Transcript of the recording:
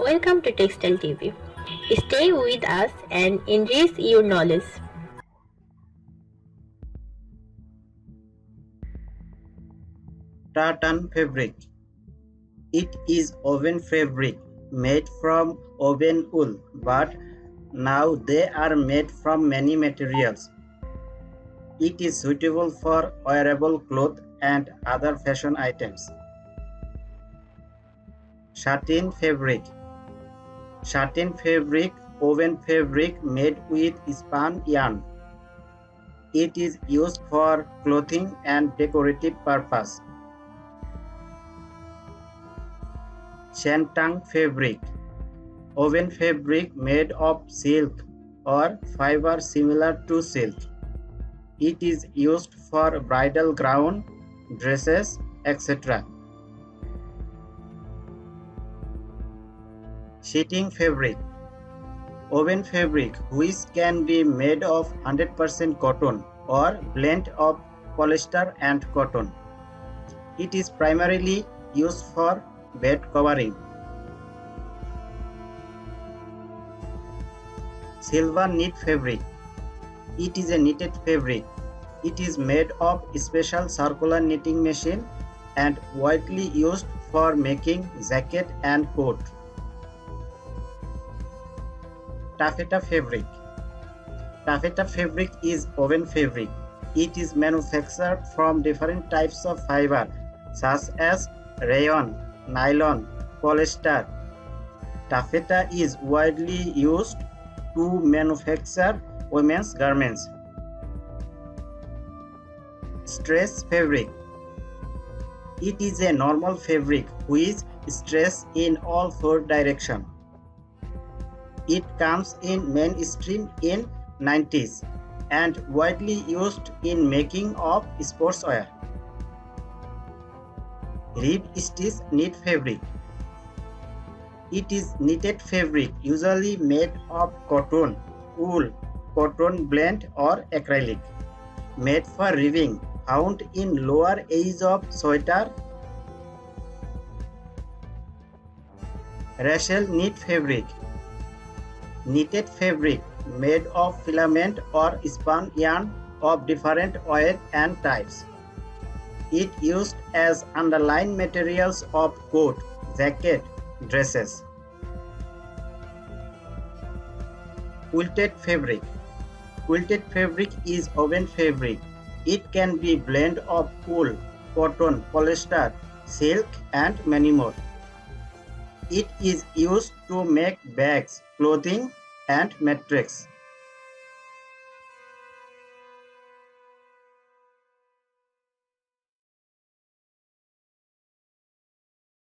Welcome to Textile TV. Stay with us and enrich your knowledge. Tartan fabric. It is woven fabric made from woven wool, but now they are made from many materials. It is suitable for wearable clothes and other fashion items. Satin fabric. Satin fabric, woven fabric made with spun yarn. It is used for clothing and decorative purpose. Shantang fabric, woven fabric made of silk or fiber similar to silk. It is used for bridal gown, dresses, etc. Sheeting fabric, woven fabric which can be made of 100% cotton or blend of polyester and cotton. It is primarily used for bed covering. Silver knit fabric. It is a knitted fabric. It is made of special circular knitting machine and widely used for making jacket and coat. Taffeta fabric. Taffeta fabric is woven fabric. It is manufactured from different types of fiber such as rayon, nylon, polyester. Taffeta is widely used to manufacture women's garments. Stress fabric. It is a normal fabric which stretches in all four directions. It comes in mainstream in 90s and widely used in making of sportswear. Rib stitch knit fabric. It is knitted fabric usually made of cotton, wool, cotton blend or acrylic, made for ribbing, found in lower edge of sweater. Russell knit fabric. Knitted fabric made of filament or spun yarn of different weight and types. It used as underlying materials of coat, jacket, dresses. Quilted fabric. Quilted fabric is woven fabric. It can be blend of wool, cotton, polyester, silk and many more. It is used to make bags, clothing and mattress.